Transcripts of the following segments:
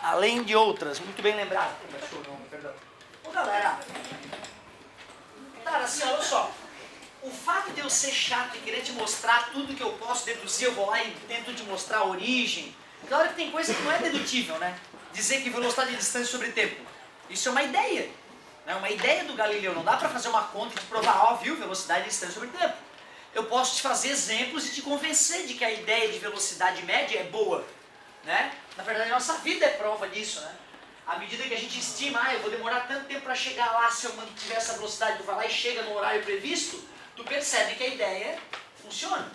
além de outras. Muito bem lembrado. Ô galera, cara, assim, olha só. O fato de eu ser chato e querer te mostrar tudo que eu posso deduzir, eu vou lá e tento te mostrar a origem. Claro que tem coisa que não é dedutível, né? Dizer que velocidade de distância sobre tempo. Isso é uma ideia. É uma ideia do Galileu. Não dá pra fazer uma conta e provar, ó, viu, velocidade de distância sobre tempo. Eu posso te fazer exemplos e te convencer de que a ideia de velocidade média é boa, né? Na verdade, a nossa vida é prova disso, né? À medida que a gente estima, eu vou demorar tanto tempo para chegar lá, se eu mantiver essa velocidade, tu vai lá e chega no horário previsto, tu percebe que a ideia funciona.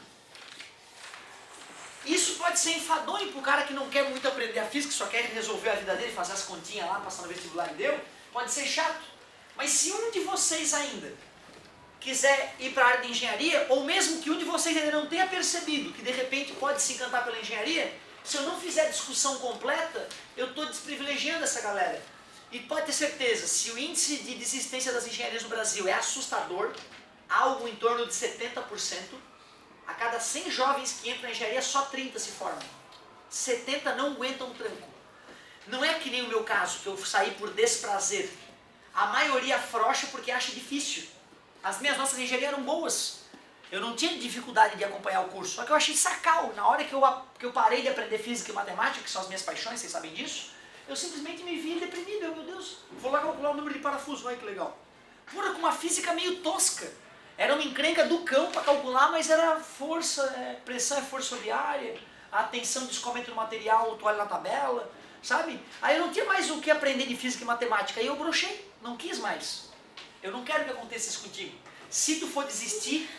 Isso pode ser enfadonho para o cara que não quer muito aprender a física, só quer resolver a vida dele, fazer as continhas lá, passar no vestibular e deu, pode ser chato. Mas se um de vocês ainda quiser ir para a área de engenharia, ou mesmo que um de vocês ainda não tenha percebido que de repente pode se encantar pela engenharia, se eu não fizer a discussão completa, eu estou desprivilegiando essa galera. E pode ter certeza, se o índice de desistência das engenharias no Brasil é assustador, algo em torno de 70%, a cada 100 jovens que entram na engenharia, só 30 se formam. 70 não aguentam um tranco. Não é que nem o meu caso, que eu saí por desprazer. A maioria afrouxa porque acha difícil. As minhas nossas engenharias eram boas. Eu não tinha dificuldade de acompanhar o curso, só que eu achei sacal. Na hora que eu parei de aprender física e matemática, que são as minhas paixões, vocês sabem disso, eu simplesmente me vi deprimido. Meu Deus, vou lá calcular o número de parafusos, olha que legal. Pura, com uma física meio tosca. Era uma encrenca do cão para calcular, mas era força, pressão é força sobre área, a tensão de escoamento do material, tu olha na tabela, sabe? Aí eu não tinha mais o que aprender de física e matemática, aí eu brochei, não quis mais. Eu não quero que aconteça isso contigo. Se tu for desistir,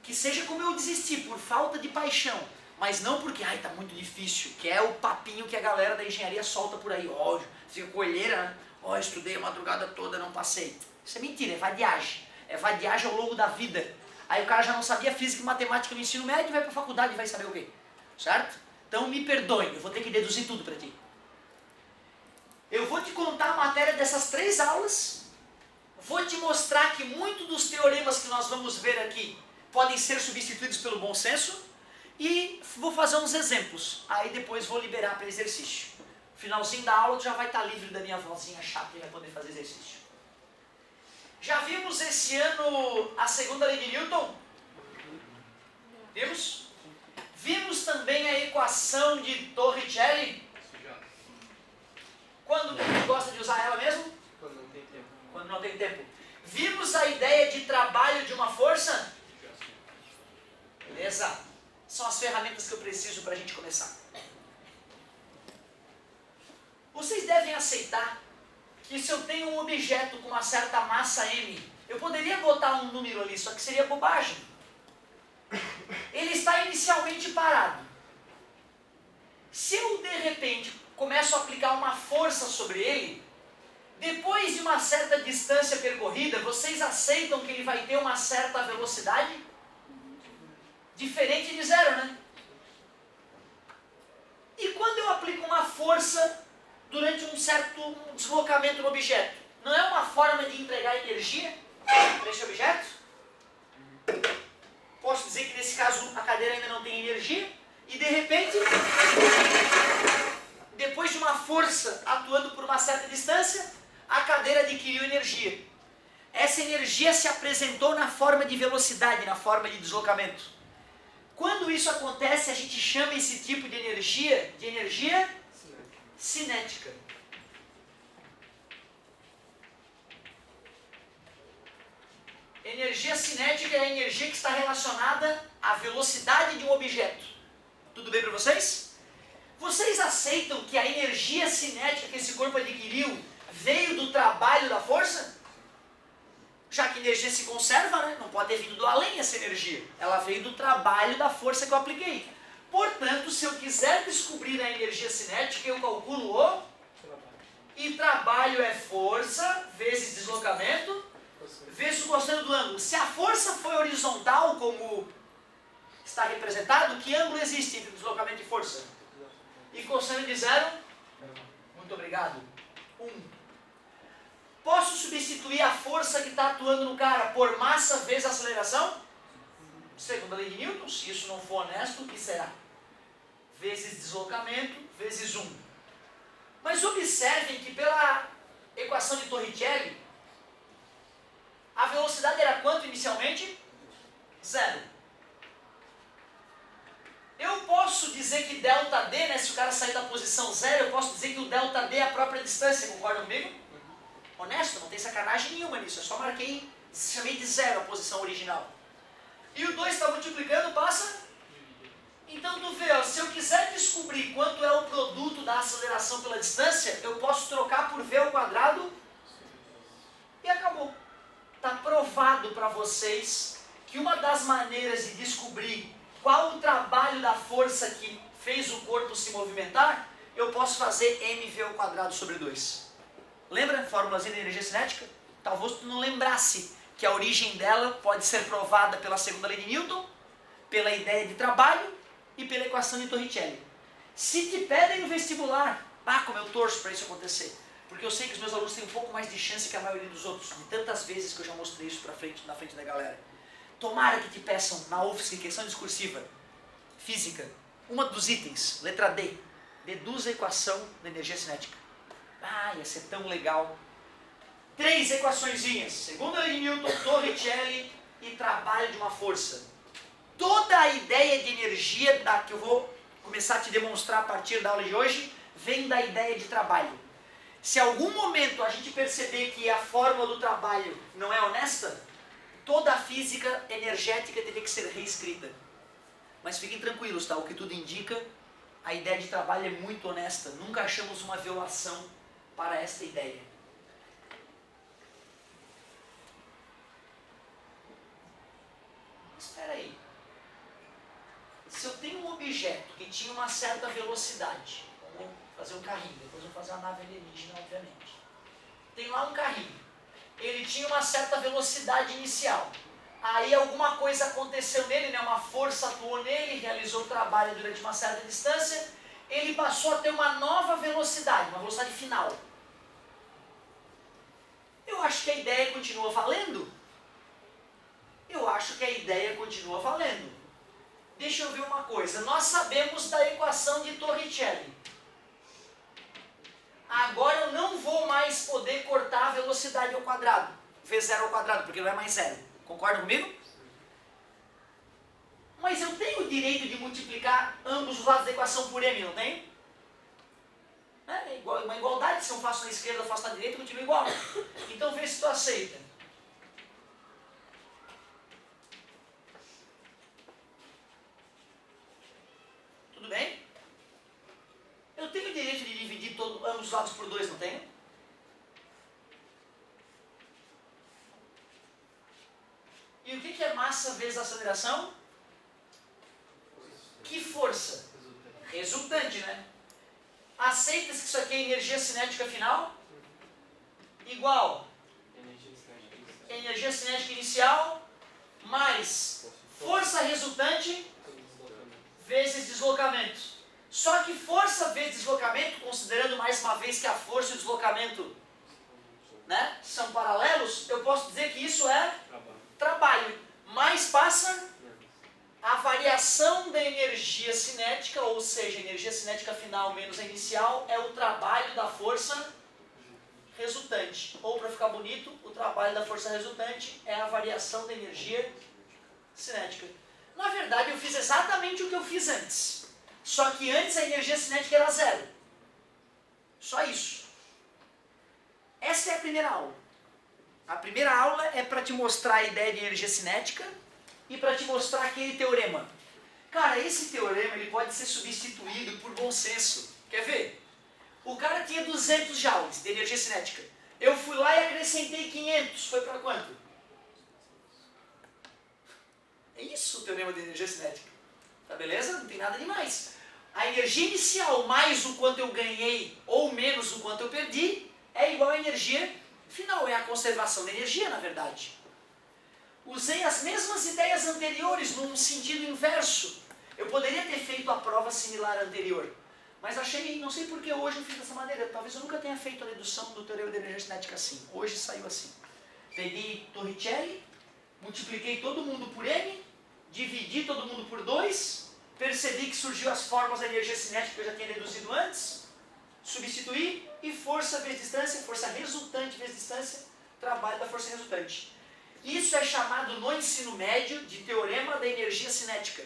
que seja como eu desisti, por falta de paixão, mas não porque, ai, tá muito difícil, que é o papinho que a galera da engenharia solta por aí, ó, fica com olheira, né? Ó, estudei a madrugada toda, não passei. Isso é mentira, é vadiagem. É vadiagem ao longo da vida. Aí o cara já não sabia física e matemática no ensino médio, vai pra faculdade e vai saber o quê? Certo? Então me perdoe, eu vou ter que deduzir tudo pra ti. Eu vou te contar a matéria dessas 3 aulas, vou te mostrar que muitos dos teoremas que nós vamos ver aqui podem ser substituídos pelo bom senso e vou fazer uns exemplos. Aí depois vou liberar para exercício. Finalzinho da aula tu já vai estar livre da minha vozinha chata e vai poder fazer exercício. Já vimos esse ano a segunda lei de Newton? Vimos? Vimos também a equação de Torricelli? Quando que a gente gosta de usar ela mesmo? Quando não tem tempo. Quando não tem tempo. Vimos a ideia de trabalho de uma força? Beleza? São as ferramentas que eu preciso para a gente começar. Vocês devem aceitar que se eu tenho um objeto com uma certa massa M, eu poderia botar um número ali, só que seria bobagem. Ele está inicialmente parado. Se eu, de repente, começo a aplicar uma força sobre ele, depois de uma certa distância percorrida, vocês aceitam que ele vai ter uma certa velocidade? Diferente de zero, né? E quando eu aplico uma força durante um certo deslocamento no objeto, não é uma forma de entregar energia para esse objeto? Posso dizer que nesse caso a cadeira ainda não tem energia e de repente, depois de uma força atuando por uma certa distância, a cadeira adquiriu energia. Essa energia se apresentou na forma de velocidade, na forma de deslocamento. Quando isso acontece, a gente chama esse tipo de energia cinética. Energia cinética é a energia que está relacionada à velocidade de um objeto. Tudo bem para vocês? Vocês aceitam que a energia cinética que esse corpo adquiriu veio do trabalho da força? Já que a energia se conserva, né? Não pode ter vindo do além essa energia. Ela veio do trabalho da força que eu apliquei. Portanto, se eu quiser descobrir a energia cinética, eu calculo o... E trabalho é força vezes deslocamento vezes o cosseno do ângulo. Se a força foi horizontal, como está representado, que ângulo existe entre deslocamento e força? E cosseno de zero? Muito obrigado. 1. Posso substituir a força que está atuando no cara por massa vezes aceleração? Segundo a lei de Newton, se isso não for honesto, o que será? Vezes deslocamento vezes 1. Mas observem que pela equação de Torricelli, a velocidade era quanto inicialmente? 0. Eu posso dizer que ΔD, né, se o cara sair da posição 0, eu posso dizer que o ΔD é a própria distância, concordam comigo? Honesto, não tem sacanagem nenhuma nisso, eu só marquei, chamei de 0 a posição original. E o 2 está multiplicando, passa? Então tu vê, ó, se eu quiser descobrir quanto é o produto da aceleração pela distância, eu posso trocar por v ao quadrado e acabou. Está provado para vocês que uma das maneiras de descobrir qual o trabalho da força que fez o corpo se movimentar, eu posso fazer mv ao quadrado sobre 2. Lembra a formulazinha da energia cinética? Talvez tu não lembrasse que a origem dela pode ser provada pela segunda lei de Newton, pela ideia de trabalho e pela equação de Torricelli. Se te pedem no vestibular, como eu torço para isso acontecer, porque eu sei que os meus alunos têm um pouco mais de chance que a maioria dos outros, de tantas vezes que eu já mostrei isso na frente da galera. Tomara que te peçam na UFSC, questão discursiva, física, uma dos itens, letra D, deduza a equação da energia cinética. Ia ser tão legal. 3 equaçõezinhas, segunda lei de Newton, Torricelli e trabalho de uma força. Toda a ideia de energia que eu vou começar a te demonstrar a partir da aula de hoje, vem da ideia de trabalho. Se algum momento a gente perceber que a fórmula do trabalho não é honesta, toda a física energética teria que ser reescrita. Mas fiquem tranquilos, tá? O que tudo indica, a ideia de trabalho é muito honesta. Nunca achamos uma violação para esta ideia. Espera aí. Se eu tenho um objeto que tinha uma certa velocidade, vamos fazer um carrinho, depois vou fazer uma nave alienígena, obviamente. Tem lá um carrinho. Ele tinha uma certa velocidade inicial. Aí alguma coisa aconteceu nele, né? Uma força atuou nele, realizou o trabalho durante uma certa distância, ele passou a ter uma nova velocidade, uma velocidade final. Eu acho que a ideia continua valendo. Eu acho que a ideia continua valendo. Deixa eu ver uma coisa. Nós sabemos da equação de Torricelli. Agora eu não vou mais poder cortar a velocidade ao quadrado. V0 ao quadrado, porque não é mais 0. Concordam comigo? Mas eu tenho o direito de multiplicar ambos os lados da equação por m, não tenho? É igual, uma igualdade. Se eu faço na esquerda, eu faço na direita, continua igual. Então vê se tu aceita. Tudo bem? Eu tenho o direito de dividir ambos os lados por 2, não tenho? E o que é massa vezes aceleração? Que força? Resultante, né? Aceita-se que isso aqui é energia cinética final? Igual. Energia cinética inicial mais força resultante vezes deslocamento. Só que força vezes deslocamento, considerando mais uma vez que a força e o deslocamento, né, são paralelos, eu posso dizer que isso é trabalho. Mais passa a variação da energia cinética, ou seja, a energia cinética final menos a inicial, é o trabalho da força resultante. Ou, para ficar bonito, o trabalho da força resultante é a variação da energia cinética. Na verdade, eu fiz exatamente o que eu fiz antes. Só que antes a energia cinética era 0. Só isso. Essa é a primeira aula. A primeira aula é para te mostrar a ideia de energia cinética e para te mostrar aquele teorema. Cara, esse teorema ele pode ser substituído por bom senso. Quer ver? O cara tinha 200 joules de energia cinética. Eu fui lá e acrescentei 500. Foi para quanto? É isso o teorema de energia cinética. Tá beleza? Não tem nada demais. A energia inicial mais o quanto eu ganhei ou menos o quanto eu perdi é igual à energia final. É a conservação da energia, na verdade. Usei as mesmas ideias anteriores num sentido inverso. Eu poderia ter feito a prova similar anterior, mas achei, não sei por que hoje eu fiz dessa maneira. Talvez eu nunca tenha feito a dedução do teorema de energia cinética assim. Hoje saiu assim. Peguei Torricelli, multipliquei todo mundo por m, dividi todo mundo por 2, percebi que surgiu as formas da energia cinética que eu já tinha deduzido antes, substituir, e força vezes distância, força resultante vezes distância, trabalho da força resultante. Isso é chamado no ensino médio de teorema da energia cinética.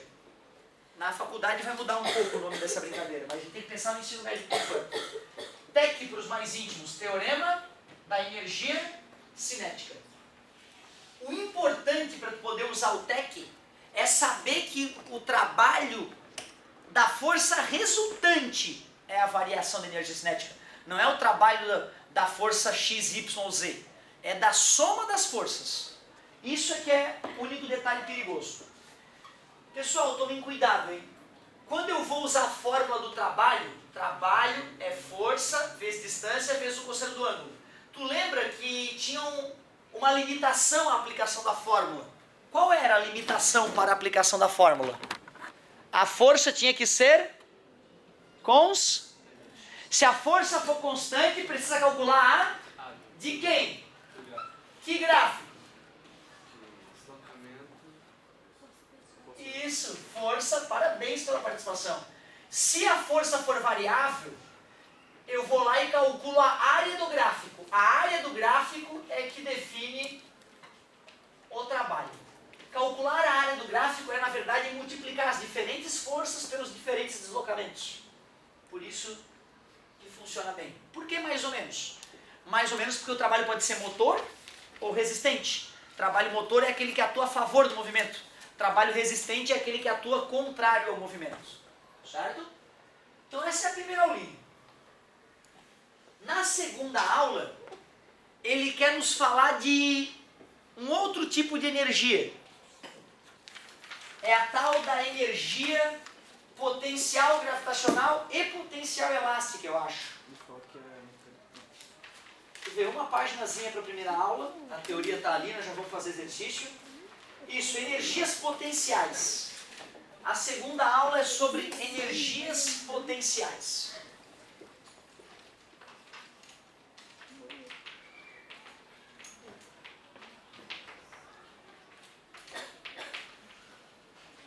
Na faculdade vai mudar um pouco o nome dessa brincadeira, mas a gente tem que pensar no ensino médio por enquanto. TEC para os mais íntimos, teorema da energia cinética. O importante para poder usar o TEC é saber que o trabalho da força resultante é a variação da energia cinética. Não é o trabalho da força X, Y, Z. É da soma das forças. Isso é que é o único detalhe perigoso. Pessoal, tomem cuidado, hein? Quando eu vou usar a fórmula do trabalho, trabalho é força vezes distância vezes o cosseno do ângulo. Tu lembra que tinha uma limitação à aplicação da fórmula? Qual era a limitação para a aplicação da fórmula? A força tinha que ser constante. Se a força for constante, precisa calcular a de quem? Que gráfico? Isso, força, parabéns pela participação. Se a força for variável, eu vou lá e calculo a área do gráfico. A área do gráfico é que define o trabalho. Calcular a área do gráfico é, na verdade, multiplicar as diferentes forças pelos diferentes deslocamentos. Por isso que funciona bem. Por que mais ou menos? Mais ou menos porque o trabalho pode ser motor ou resistente. Trabalho motor é aquele que atua a favor do movimento. Trabalho resistente é aquele que atua contrário ao movimento. Certo? Então essa é a primeira aulinha. Na segunda aula, ele quer nos falar de um outro tipo de energia. É a tal da energia potencial gravitacional e potencial elástica, eu acho. Deixa eu ver, uma paginazinha para a primeira aula. A teoria está ali, nós já vamos fazer exercício. Isso, energias potenciais. A segunda aula é sobre energias potenciais.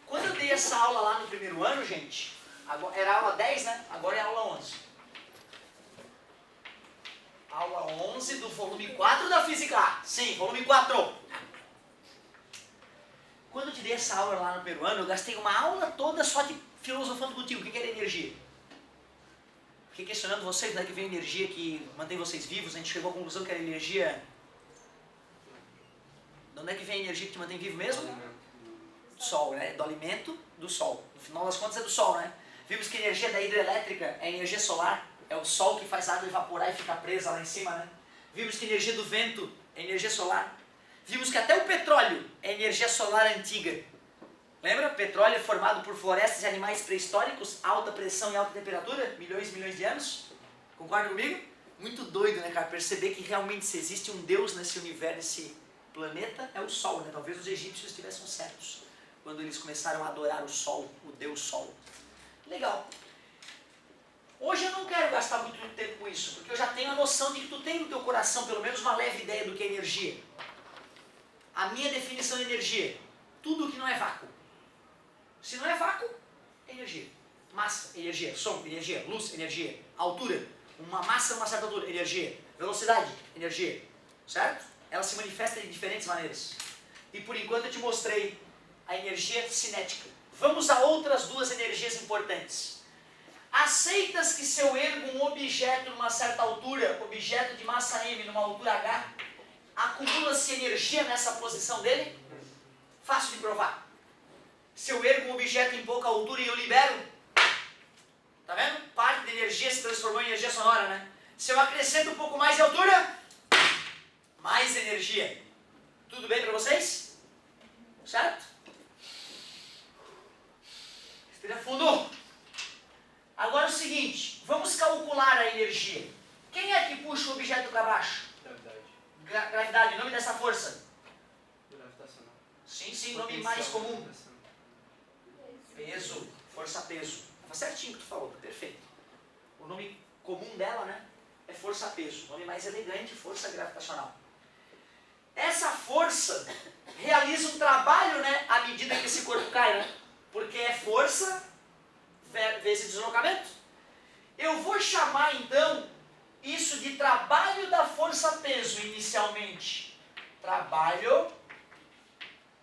Quando eu dei essa aula lá no primeiro ano, gente, era aula 10, né? Agora é aula 11. Aula 11 do volume 4 da Física A. Sim, volume 4. Quando eu te dei essa aula lá no primeiro ano, eu gastei uma aula toda só de filosofando contigo. O que era energia? Fiquei questionando vocês, de onde é que vem a energia que mantém vocês vivos. A gente chegou à conclusão que era energia... De onde é que vem a energia que te mantém vivo mesmo? Do Sol, né? Do alimento do Sol. No final das contas é do Sol, né? Vimos que a energia da hidrelétrica é energia solar. É o Sol que faz a água evaporar e ficar presa lá em cima, né? Vimos que a energia do vento é energia solar. Vimos que até o petróleo é energia solar antiga. Lembra? Petróleo é formado por florestas e animais pré-históricos, alta pressão e alta temperatura, milhões e milhões de anos. Concorda comigo? Muito doido, né, cara? Perceber que realmente se existe um Deus nesse universo, nesse planeta, é o Sol, né? Talvez os egípcios estivessem certos quando eles começaram a adorar o Sol, o Deus Sol. Legal. Hoje eu não quero gastar muito tempo com isso, porque eu já tenho a noção de que tu tem no teu coração pelo menos uma leve ideia do que é energia. A minha definição de energia, tudo que não é vácuo. Se não é vácuo, é energia. Massa, energia. Som, energia. Luz, energia. Altura, uma massa numa certa altura, energia. Velocidade, energia. Certo? Ela se manifesta de diferentes maneiras. E por enquanto eu te mostrei a energia cinética. Vamos a outras duas energias importantes. Aceitas que se eu ergo um objeto numa certa altura, objeto de massa M numa altura H, acumula-se energia nessa posição dele? Fácil de provar. Se eu ergo um objeto em pouca altura e eu libero, tá vendo? Parte da energia se transformou em energia sonora, né? Se eu acrescento um pouco mais de altura, mais energia. Tudo bem para vocês? Certo? Respira fundo. Agora é o seguinte, vamos calcular a energia. Quem é que puxa o objeto para baixo? Gravidade. Gravidade, o nome dessa força? Gravitacional. Sim, nome mais comum. Peso, força-peso. Tá certinho o que tu falou, tá perfeito. O nome comum dela, né, é força-peso. O nome mais elegante, força gravitacional. Essa força realiza um trabalho, né, à medida que esse corpo cai, né? Porque é força vezes deslocamento. Eu vou chamar então isso de trabalho da força-peso inicialmente. Trabalho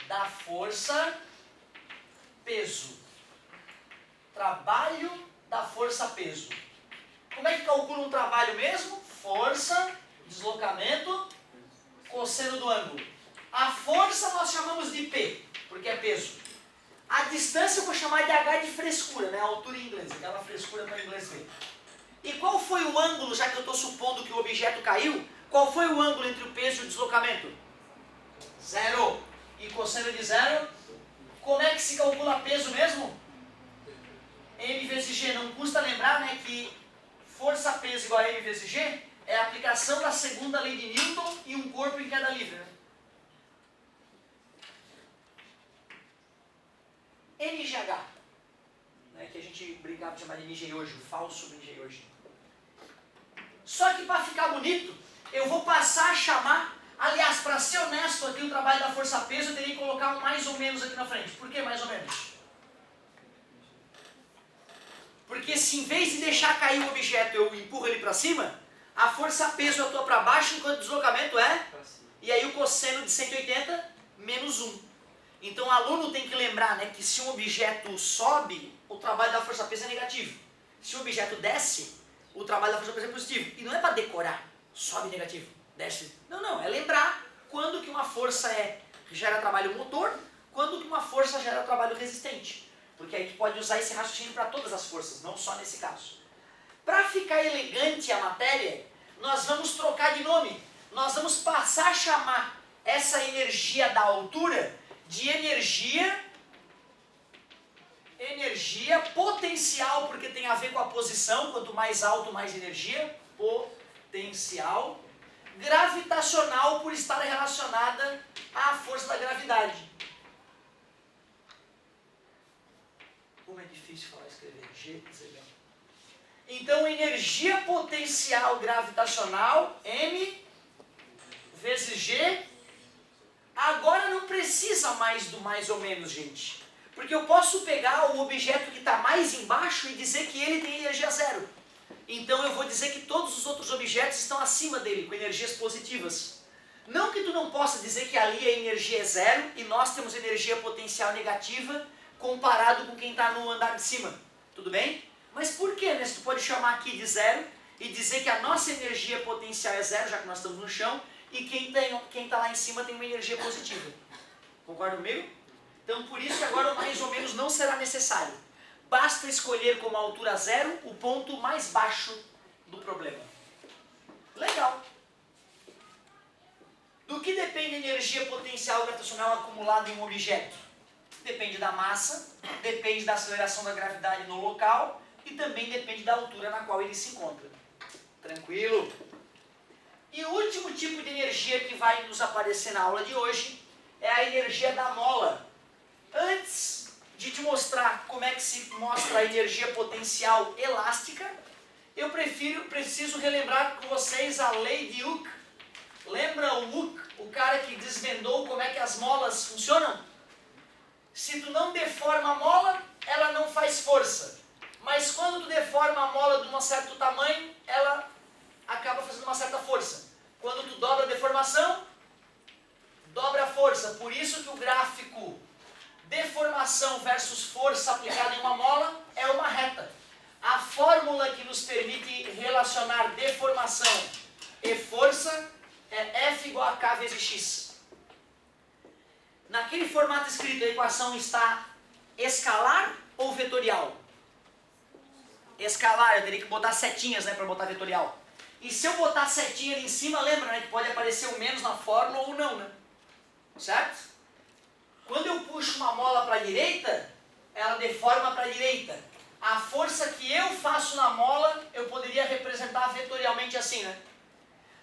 da força-peso. Trabalho da força-peso. Como é que calcula um trabalho mesmo? Força, deslocamento, cosseno do ângulo. A força nós chamamos de P, porque é peso. A distância eu vou chamar de H de frescura, né? A altura em inglês, aquela frescura para o inglês ver. E qual foi o ângulo, já que eu estou supondo que o objeto caiu, qual foi o ângulo entre o peso e o deslocamento? 0. E cosseno de 0? Como é que se calcula peso mesmo? M vezes G. Não custa lembrar, né, que força-peso igual a M vezes G é a aplicação da segunda lei de Newton e um corpo em queda livre. Né? NGH, né, que a gente brincava de chamar de NG hoje, o falso NG hoje. Só que para ficar bonito, eu vou passar a chamar, aliás, para ser honesto aqui, o trabalho da força-peso, eu teria que colocar um mais ou menos aqui na frente. Por que mais ou menos? Porque se em vez de deixar cair o objeto eu empurro ele para cima, a força-peso eu estou para baixo, enquanto o deslocamento é, e aí o cosseno de 180 menos 1. Então o aluno tem que lembrar, né, que se um objeto sobe, o trabalho da força-peso é negativo. Se o objeto desce, o trabalho da força-peso é positivo. E não é para decorar, sobe negativo, desce. Não, é lembrar quando que uma força gera trabalho motor, quando que uma força gera trabalho resistente. Porque aí tu pode usar esse raciocínio para todas as forças, não só nesse caso. Para ficar elegante a matéria, nós vamos trocar de nome. Nós vamos passar a chamar essa energia da altura de energia potencial, porque tem a ver com a posição, quanto mais alto, mais energia, potencial, gravitacional, por estar relacionada à força da gravidade. Como é difícil falar e escrever, G, Z. Então, energia potencial gravitacional, M vezes G. Agora não precisa mais do mais ou menos, gente. Porque eu posso pegar o objeto que está mais embaixo e dizer que ele tem energia zero. Então eu vou dizer que todos os outros objetos estão acima dele, com energias positivas. Não que tu não possa dizer que ali a energia é zero e nós temos energia potencial negativa comparado com quem está no andar de cima. Tudo bem? Mas por que, né? Se tu pode chamar aqui de zero e dizer que a nossa energia potencial é zero, já que nós estamos no chão, e quem está lá em cima tem uma energia positiva. Concorda comigo? Então por isso que agora o mais ou menos não será necessário. Basta escolher como altura zero o ponto mais baixo do problema. Legal. Do que depende a energia potencial gravitacional acumulada em um objeto? Depende da massa, depende da aceleração da gravidade no local e também depende da altura na qual ele se encontra. Tranquilo? E o último tipo de energia que vai nos aparecer na aula de hoje é a energia da mola. Antes de te mostrar como é que se mostra a energia potencial elástica, eu preciso relembrar com vocês a lei de Hooke. Lembra o Hooke, o cara que desvendou como é que as molas funcionam? Se tu não deforma a mola, ela não faz força. Mas quando tu deforma a mola de um certo tamanho, ela acaba fazendo uma certa força. Quando tu dobra a deformação, dobra a força. Por isso que o gráfico deformação versus força aplicada em uma mola é uma reta. A fórmula que nos permite relacionar deformação e força é F igual a K vezes X. Naquele formato escrito, a equação está escalar ou vetorial? Escalar, eu teria que botar setinhas, né, para botar vetorial. E se eu botar setinha ali em cima, lembra, né, que pode aparecer o menos na fórmula ou não, né? Certo? Quando eu puxo uma mola para a direita, ela deforma para a direita. A força que eu faço na mola, eu poderia representar vetorialmente assim, né?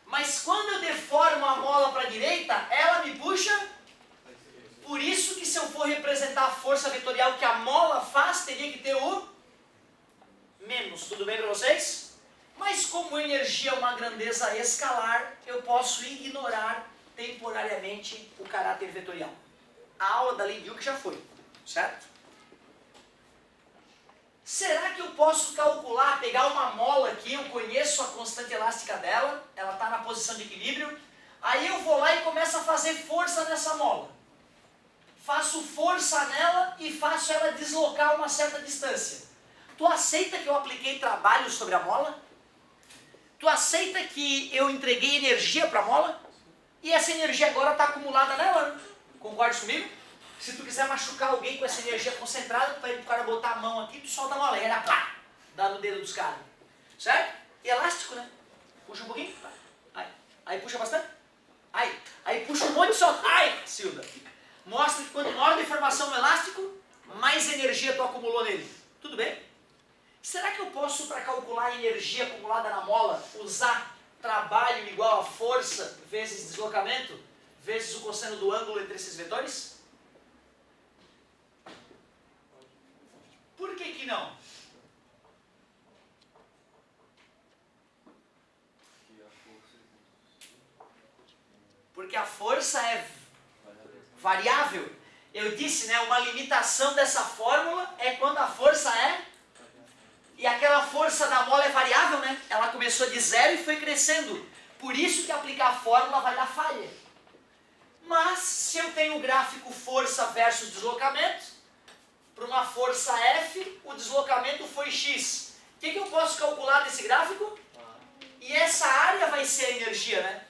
Mas quando eu deformo a mola para a direita, ela me puxa. Por isso que se eu for representar a força vetorial que a mola faz, teria que ter o menos. Tudo bem para vocês? Mas como energia é uma grandeza escalar, eu posso ignorar temporariamente o caráter vetorial. A aula da lei de Hooke já foi, certo? Será que eu posso calcular, pegar uma mola aqui, eu conheço a constante elástica dela, ela está na posição de equilíbrio, aí eu vou lá e começo a fazer força nessa mola. Faço força nela e faço ela deslocar uma certa distância. Tu aceita que eu apliquei trabalho sobre a mola? Tu aceita que eu entreguei energia para a mola? E essa energia agora está acumulada nela, né? Concorda comigo? Se tu quiser machucar alguém com essa energia concentrada, tu pede pro cara botar a mão aqui, tu solta a mola, e ela pá, dá no dedo dos caras. Certo? E elástico, né? Puxa um pouquinho, aí puxa bastante, aí puxa um monte e solta, Silda. Mostra que quanto maior a deformação no elástico, mais energia tu acumulou nele. Tudo bem? Será que eu posso, para calcular a energia acumulada na mola, usar trabalho igual a força vezes deslocamento, vezes o cosseno do ângulo entre esses vetores? Por que não? Porque a força é variável. Eu disse, né, uma limitação dessa fórmula é quando a força é... E aquela força da mola é variável, né? Ela começou de zero e foi crescendo. Por isso que aplicar a fórmula vai dar falha. Mas, se eu tenho o gráfico força versus deslocamento, para uma força F, o deslocamento foi X. O que eu posso calcular desse gráfico? E essa área vai ser a energia, né?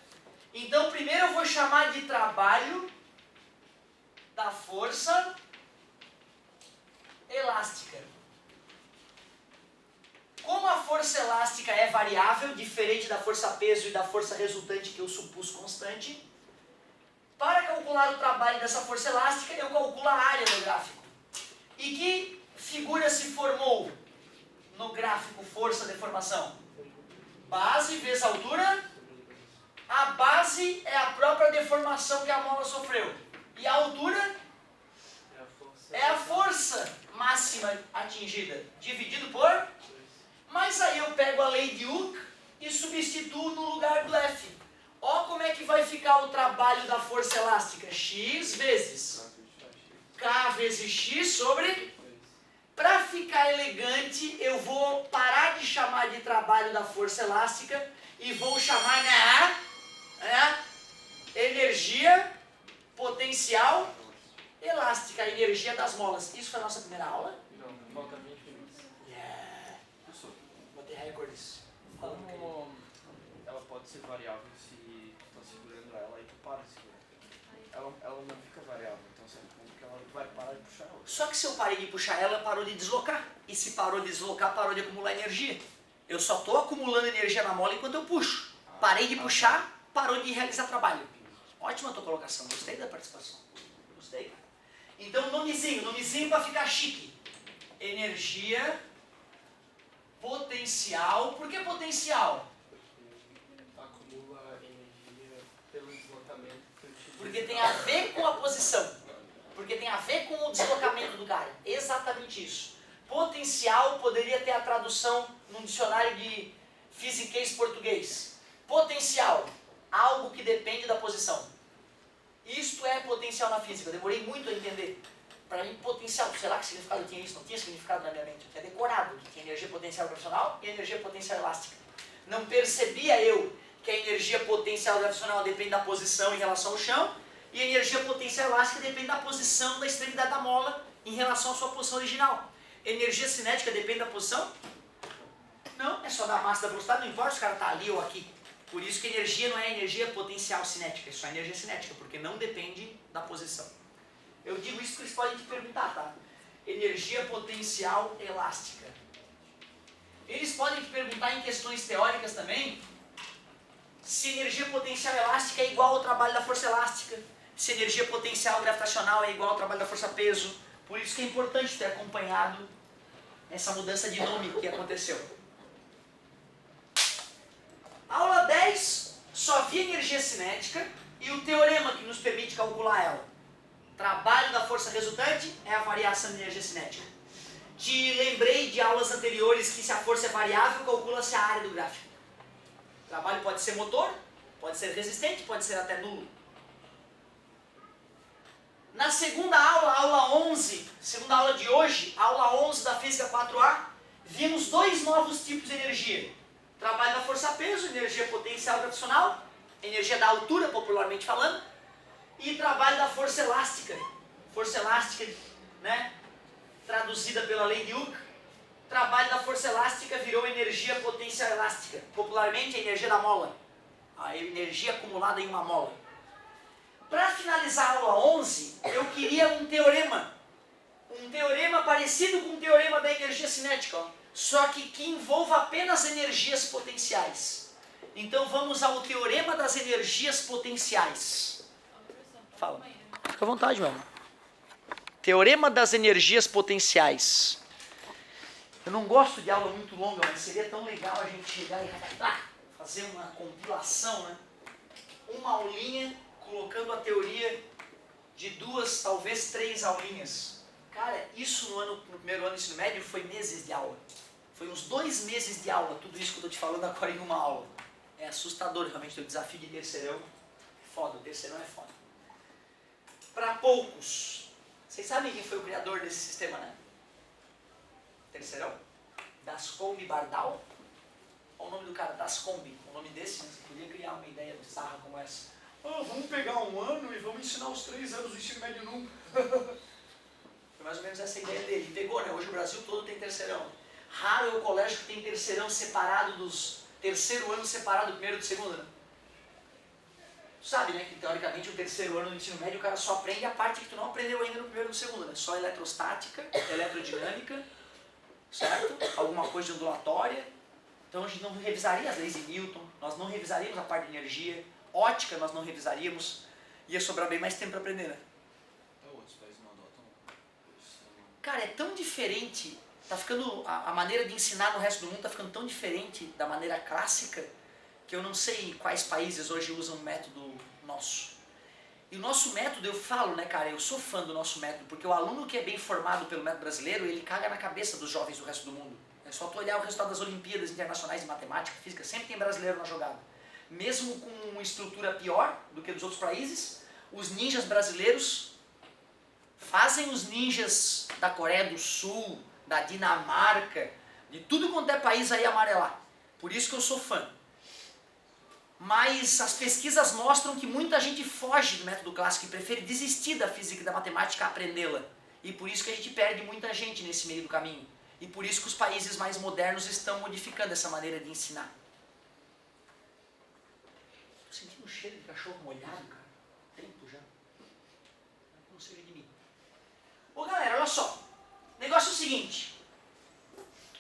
Então, primeiro eu vou chamar de trabalho da força elástica. Como a força elástica é variável, diferente da força peso e da força resultante que eu supus constante, para calcular o trabalho dessa força elástica, eu calculo a área do gráfico. E que figura se formou no gráfico força-deformação? Base vezes altura. A base é a própria deformação que a mola sofreu. E a altura é a força máxima atingida, dividido por... Mas aí eu pego a lei de Hooke e substituo no lugar do F. Ó como é que vai ficar o trabalho da força elástica. X vezes K vezes X sobre... Para ficar elegante, eu vou parar de chamar de trabalho da força elástica e vou chamar energia potencial elástica, a energia das molas. Isso foi a nossa primeira aula? Não, falta 20 minutos. Vou ter recordes. Como ela pode ser variável se tu tá segurando ela e tu para de segurar? Ela não fica variável, então certo ponto que ela vai parar de puxar ela. Só que se eu parei de puxar ela parou de deslocar. E se parou de deslocar, parou de acumular energia. Eu só estou acumulando energia na mola enquanto eu puxo. Parei de puxar, parou de realizar trabalho. Ótima a tua colocação, gostei da participação. Gostei. Então nomezinho para ficar chique. Energia potencial. Por que potencial? Acumula energia pelo deslocamento. Porque tem a ver com a posição. Porque tem a ver com o deslocamento do cara. Exatamente isso. Potencial poderia ter a tradução num dicionário de fisiquês português. Potencial, algo que depende da posição. Isto é potencial na física. Eu demorei muito a entender. Para mim, potencial, sei lá que significado tinha isso, não tinha significado na minha mente. Eu tinha decorado que tinha energia potencial gravitacional e energia potencial elástica. Não percebia eu que a energia potencial gravitacional depende da posição em relação ao chão e a energia potencial elástica depende da posição da extremidade da mola em relação à sua posição original. Energia cinética depende da posição? Não, é só da massa da velocidade, não importa se o cara está ali ou aqui. Por isso que energia não é energia potencial cinética, é só energia cinética, porque não depende da posição. Eu digo isso porque eles podem te perguntar, tá? Energia potencial elástica. Eles podem te perguntar em questões teóricas também se energia potencial elástica é igual ao trabalho da força elástica, se energia potencial gravitacional é igual ao trabalho da força peso. Por isso que é importante ter acompanhado essa mudança de nome que aconteceu. Aula 10, só vi energia cinética e o teorema que nos permite calcular ela. Trabalho da força resultante é a variação de energia cinética. Te lembrei de aulas anteriores que se a força é variável, calcula-se a área do gráfico. O trabalho pode ser motor, pode ser resistente, pode ser até nulo. Na segunda aula, aula 11, segunda aula de hoje, aula 11 da Física 4A, vimos dois novos tipos de energia. Trabalho da força-peso, energia potencial gravitacional, energia da altura, popularmente falando, e trabalho da força elástica, né, traduzida pela lei de Hooke. Trabalho da força elástica virou energia potencial elástica, popularmente a energia da mola, a energia acumulada em uma mola. Para finalizar a aula 11, eu queria um teorema parecido com o teorema da energia cinética, ó, só que envolva apenas energias potenciais. Então vamos ao teorema das energias potenciais. Fala. Fica à vontade, meu amor. Teorema das energias potenciais. Eu não gosto de aula muito longa, mas seria tão legal a gente chegar e fazer uma compilação, né? Uma aulinha colocando a teoria de 2, talvez 3 aulinhas. Cara, isso no primeiro ano do ensino médio foi meses de aula. Foi uns 2 meses de aula, tudo isso que eu estou te falando agora em uma aula. É assustador realmente o desafio de terceirão. Foda, o terceirão é foda. Para poucos. Vocês sabem quem foi o criador desse sistema, né? Terceirão? Dascombe Bardal. Olha o nome do cara, Dascombe. O nome desse, né? Você podia criar uma ideia bizarra como essa. Oh, vamos pegar um ano e vamos ensinar os 3 anos do ensino médio num. Foi mais ou menos essa a ideia dele. Ele pegou, né? Hoje o Brasil todo tem terceirão. Raro é o colégio que tem terceirão separado dos... terceiro ano separado do primeiro e do segundo, né? Tu sabe, né? Que teoricamente o terceiro ano do ensino médio o cara só aprende a parte que tu não aprendeu ainda no primeiro e no segundo, né? Só eletrostática, eletrodinâmica, certo? Alguma coisa de ondulatória. Então a gente não revisaria as leis de Newton, nós não revisaríamos a parte de energia, ótica nós não revisaríamos, ia sobrar bem mais tempo para aprender, né? Outros países não adotam isso. Cara, é tão diferente, tá ficando, a maneira de ensinar no resto do mundo tá ficando tão diferente da maneira clássica, que eu não sei quais países hoje usam um método nosso. E o nosso método, eu falo, né, cara, eu sou fã do nosso método, porque o aluno que é bem formado pelo método brasileiro, ele caga na cabeça dos jovens do resto do mundo. É só tu olhar o resultado das Olimpíadas Internacionais de Matemática e Física, sempre tem brasileiro na jogada. Mesmo com uma estrutura pior do que dos outros países, os ninjas brasileiros fazem os ninjas da Coreia do Sul, da Dinamarca, de tudo quanto é país aí amarelar. Por isso que eu sou fã. Mas as pesquisas mostram que muita gente foge do método clássico e prefere desistir da física e da matemática a aprendê-la. E por isso que a gente perde muita gente nesse meio do caminho. E por isso que os países mais modernos estão modificando essa maneira de ensinar. Tô sentindo um cheiro de cachorro molhado, cara. Tempo já. Não seja de mim. Ô galera, olha só. O negócio é o seguinte.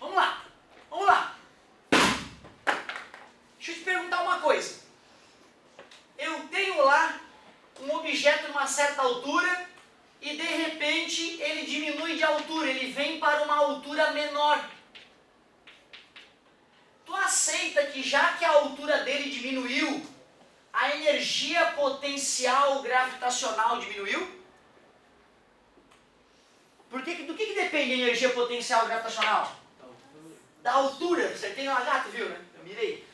Vamos lá. Vamos lá. Deixa eu te perguntar uma coisa. Eu tenho lá um objeto numa certa altura e de repente ele diminui de altura, ele vem para uma altura menor. Tu aceita que já que a altura dele diminuiu, a energia potencial gravitacional diminuiu? Do que depende a energia potencial gravitacional? Da altura. Você tem uma gata, viu, né? Eu mirei.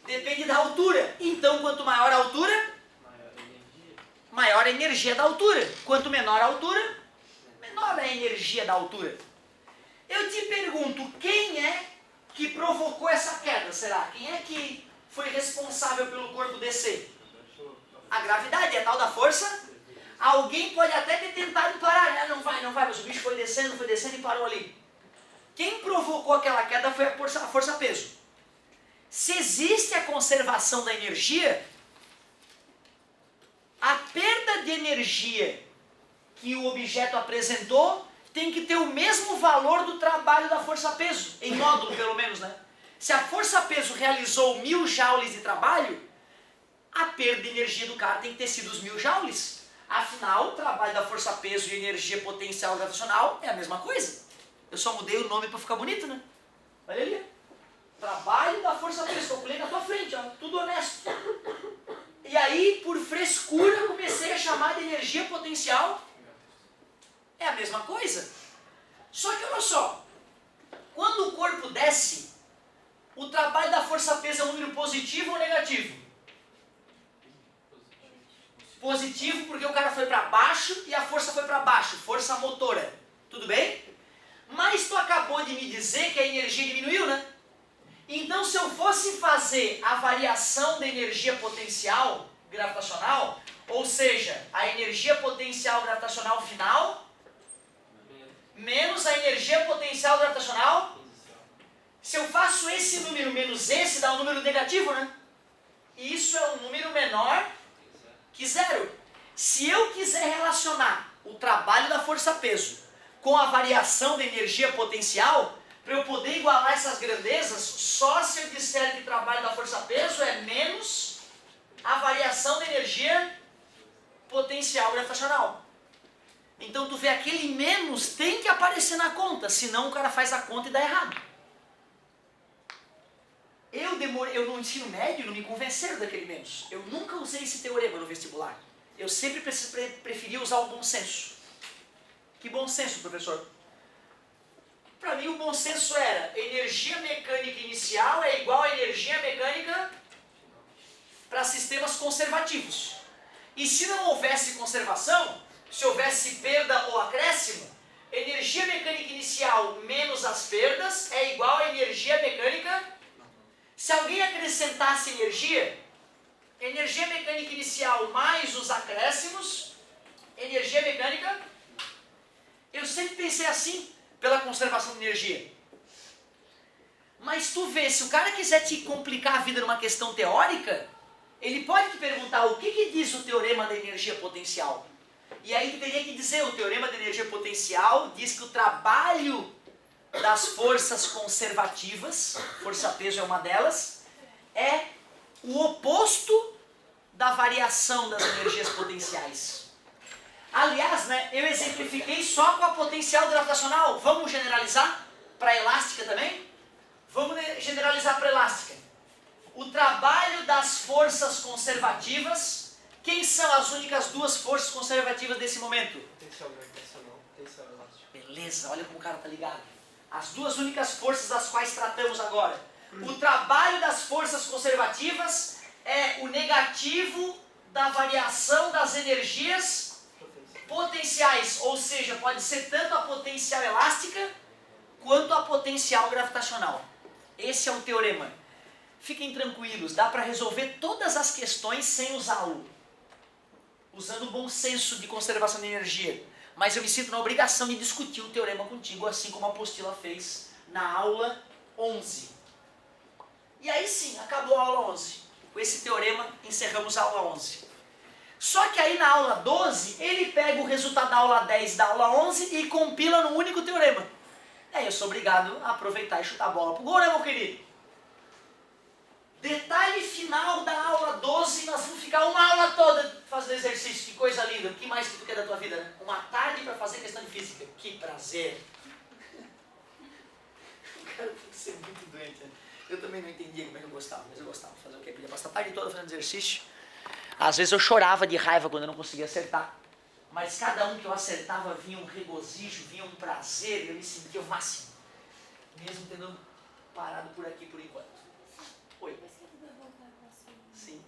Depende da altura. Então, quanto maior a altura, maior a energia da altura. Quanto menor a altura, menor a energia da altura. Eu te pergunto, quem é que provocou essa queda, será? Quem é que foi responsável pelo corpo descer? A gravidade, é a tal da força. Alguém pode até ter tentado parar, né? Não vai, mas o bicho foi descendo e parou ali. Quem provocou aquela queda foi a força-peso. Se existe a conservação da energia, a perda de energia que o objeto apresentou tem que ter o mesmo valor do trabalho da força-peso, em módulo pelo menos, né? Se a força-peso realizou 1000 joules de trabalho, a perda de energia do cara tem que ter sido os 1000 joules. Afinal, o trabalho da força-peso e energia potencial gravitacional é a mesma coisa. Eu só mudei o nome para ficar bonito, né? Olha ali. Trabalho da força-peso, calculei na tua frente, ó, tudo honesto. E aí, por frescura, comecei a chamar de energia potencial. É a mesma coisa. Só que olha só, quando o corpo desce, o trabalho da força-peso é um número positivo ou negativo? Positivo porque o cara foi para baixo e a força foi para baixo, força motora. Tudo bem? Mas tu acabou de me dizer que a energia diminuiu, né? Então se eu fosse fazer a variação da energia potencial gravitacional, ou seja, a energia potencial gravitacional final, menos a energia potencial gravitacional, se eu faço esse número menos esse, dá um número negativo, né? E isso é um número menor que zero. Se eu quiser relacionar o trabalho da força-peso com a variação da energia potencial, para eu poder igualar essas grandezas, só se eu disser que o trabalho da força-peso é menos a variação da energia potencial gravitacional. Então tu vê, aquele menos tem que aparecer na conta, senão o cara faz a conta e dá errado. Eu no ensino médio não me convenceram daquele menos. Eu nunca usei esse teorema no vestibular. Eu sempre preferia usar o bom senso. Que bom senso, professor? Para mim o bom senso era energia mecânica inicial é igual a energia mecânica para sistemas conservativos. E se não houvesse conservação, se houvesse perda ou acréscimo, energia mecânica inicial menos as perdas é igual a energia mecânica. Se alguém acrescentasse energia mecânica inicial mais os acréscimos, energia mecânica, eu sempre pensei assim, pela conservação de energia. Mas tu vê, se o cara quiser te complicar a vida numa questão teórica, ele pode te perguntar o que diz o teorema da energia potencial. E aí tu teria que dizer, o teorema da energia potencial diz que o trabalho das forças conservativas, força-peso é uma delas, é o oposto da variação das energias potenciais. Aliás, né, eu exemplifiquei só com a potencial gravitacional. Vamos generalizar para a elástica também? Vamos generalizar para a elástica. O trabalho das forças conservativas, quem são as únicas duas forças conservativas desse momento? Potencial gravitacional, potencial elástico. Beleza, olha como o cara tá ligado. As duas únicas forças das quais tratamos agora. O trabalho das forças conservativas é o negativo da variação das energias potenciais, ou seja, pode ser tanto a potencial elástica quanto a potencial gravitacional. Esse é o teorema. Fiquem tranquilos, dá para resolver todas as questões sem usá-lo, usando o bom senso de conservação de energia. Mas eu me sinto na obrigação de discutir o teorema contigo, assim como a apostila fez na aula 11. E aí sim, acabou a aula 11. Com esse teorema, encerramos a aula 11. Só que aí na aula 12, ele pega o resultado da aula 10 e da aula 11 e compila num único teorema. E aí eu sou obrigado a aproveitar e chutar a bola pro gol, né, meu querido? Detalhe final da aula 12, nós vamos ficar uma aula toda fazendo exercício. Que coisa linda. O que mais que tu quer da tua vida, né? Uma tarde para fazer questão de física. Que prazer. O cara tem que ser muito doente, né? Eu também não entendia como é que eu gostava, mas eu gostava. Fazer o quê? Podia passar a tarde toda fazendo exercício. Às vezes eu chorava de raiva quando eu não conseguia acertar. Mas cada um que eu acertava vinha um regozijo, vinha um prazer, e eu me sentia o máximo. Mesmo tendo parado por aqui por enquanto. Oi. Sim.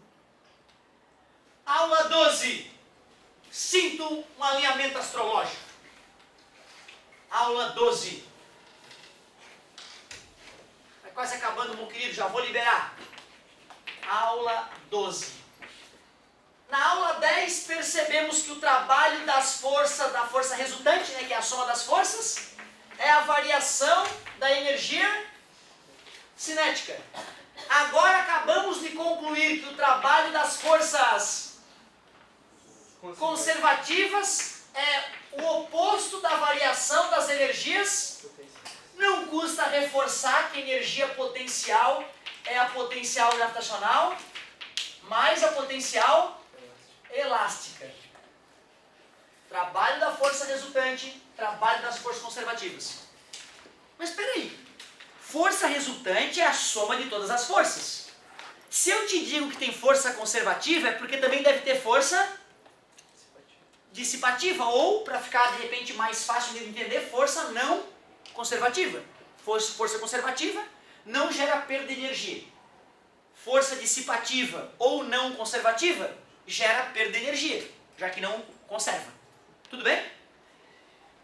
Aula 12. Sinto um alinhamento astrológico. Aula 12. Está quase acabando, meu querido, já vou liberar. Aula 12. Na aula 10 percebemos que o trabalho das forças, da força resultante, né, que é a soma das forças, é a variação da energia cinética. Agora acabamos de concluir que o trabalho das forças conservativas é o oposto da variação das energias. Não custa reforçar que a energia potencial é a potencial gravitacional mais a potencial elástica. Trabalho da força resultante, trabalho das forças conservativas. Mas espera aí. Força resultante é a soma de todas as forças. Se eu te digo que tem força conservativa, é porque também deve ter força dissipativa, ou, para ficar de repente mais fácil de entender, força não conservativa. Força conservativa não gera perda de energia. Força dissipativa ou não conservativa gera perda de energia, já que não conserva. Tudo bem?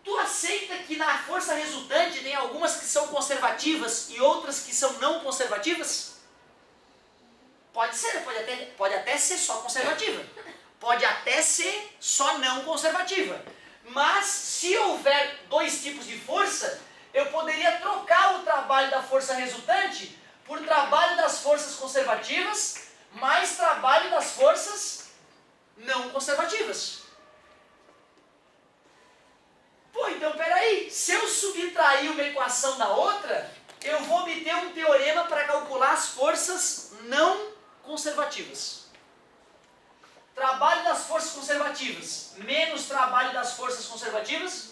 Tu aceita que na força resultante tem algumas que são conservativas e outras que são não conservativas? Pode ser, pode até ser só conservativa. Pode até ser só não conservativa. Mas se houver dois tipos de força, eu poderia trocar o trabalho da força resultante por trabalho das forças conservativas mais trabalho das forças não conservativas. Pô, então peraí, se eu subtrair uma equação da outra, eu vou obter um teorema para calcular as forças não conservativas. Trabalho das forças conservativas menos trabalho das forças conservativas.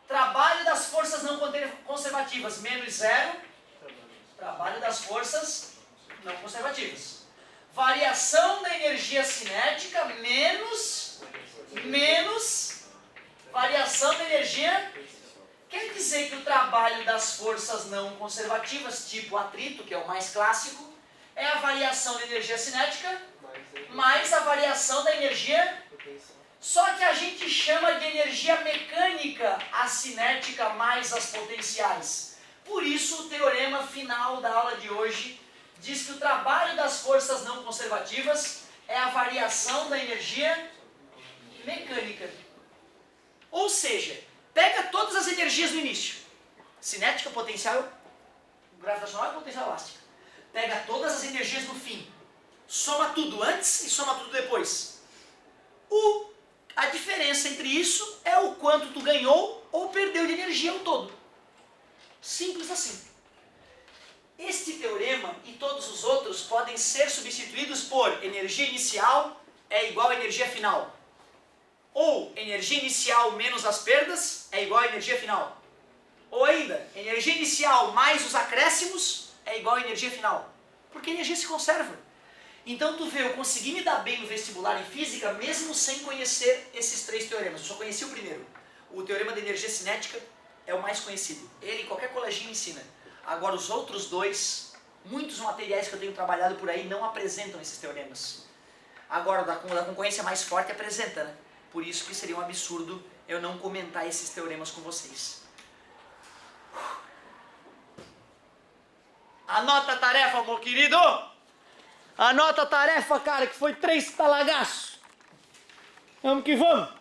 Trabalho das forças não conservativas menos zero. Trabalho das forças não conservativas. Variação da energia cinética menos variação da energia. Quer dizer que o trabalho das forças não conservativas, tipo atrito, que é o mais clássico, é a variação da energia cinética mais a variação da energia. Só que a gente chama de energia mecânica a cinética mais as potenciais. Por isso o teorema final da aula de hoje diz que o trabalho das forças não conservativas é a variação da energia mecânica. Ou seja, pega todas as energias no início. Cinética, potencial, gravitacional e potencial elástica. Pega todas as energias no fim. Soma tudo antes e soma tudo depois. A diferença entre isso é o quanto tu ganhou ou perdeu de energia ao todo. Simples assim. Este teorema e todos os outros podem ser substituídos por energia inicial é igual a energia final. Ou energia inicial menos as perdas é igual a energia final. Ou ainda, energia inicial mais os acréscimos é igual a energia final. Porque a energia se conserva. Então tu vê, eu consegui me dar bem no vestibular em física mesmo sem conhecer esses três teoremas. Eu só conheci o primeiro. O teorema da energia cinética é o mais conhecido. Ele qualquer coleginho ensina. Agora os outros dois, muitos materiais que eu tenho trabalhado por aí não apresentam esses teoremas. Agora o da concorrência mais forte apresenta, né? Por isso que seria um absurdo eu não comentar esses teoremas com vocês. Anota a tarefa, meu querido! Anota a tarefa, cara, que foi 3 talagaços. Vamos que vamos!